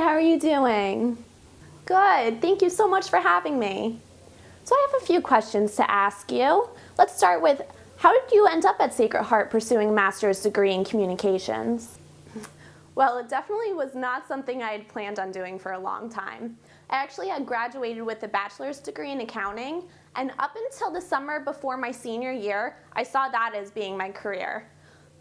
how are you doing? Good, thank you so much for having me. So I have a few questions to ask you. Let's start with, how did you end up at Sacred Heart pursuing a master's degree in communications? Well, it definitely was not something I had planned on doing for a long time. I actually had graduated with a bachelor's degree in accounting, and up until the summer before my senior year, I saw that as being my career.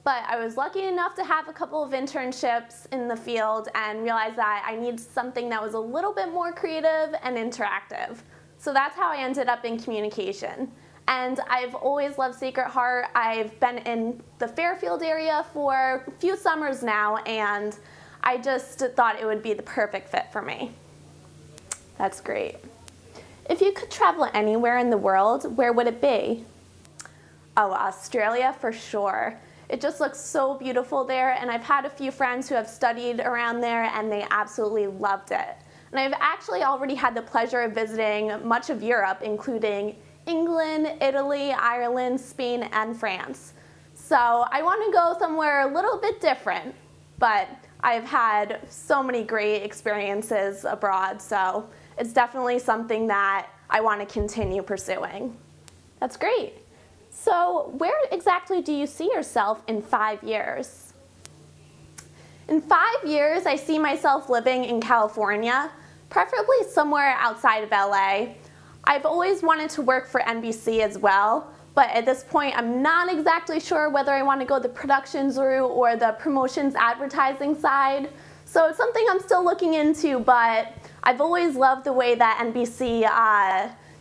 But I was lucky enough to have a couple of internships in the field and realized that I needed something that was a little bit more creative and interactive. So that's how I ended up in communication. And I've always loved Sacred Heart. I've been in the Fairfield area for a few summers now, and I just thought it would be the perfect fit for me. That's great. If you could travel anywhere in the world, where would it be? Oh, Australia for sure. It just looks so beautiful there, and I've had a few friends who have studied around there and they absolutely loved it. And I've actually already had the pleasure of visiting much of Europe, including England, Italy, Ireland, Spain, and France. So I want to go somewhere a little bit different, but I've had so many great experiences abroad, so it's definitely something that I want to continue pursuing. That's great. So where exactly do you see yourself in 5 years? In 5 years, I see myself living in California, preferably somewhere outside of LA. I've always wanted to work for NBC as well, but at this point I'm not exactly sure whether I want to go the productions route or the promotions advertising side. So it's something I'm still looking into, but I've always loved the way that NBC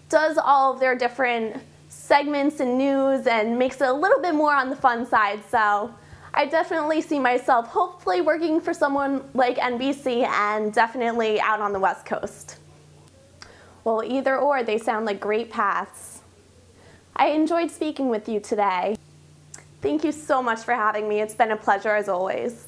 does all of their different segments and news and makes it a little bit more on the fun side. So I definitely see myself hopefully working for someone like NBC and definitely out on the West Coast. Well, either or, they sound like great paths. I enjoyed speaking with you today. Thank you so much for having me. It's been a pleasure as always.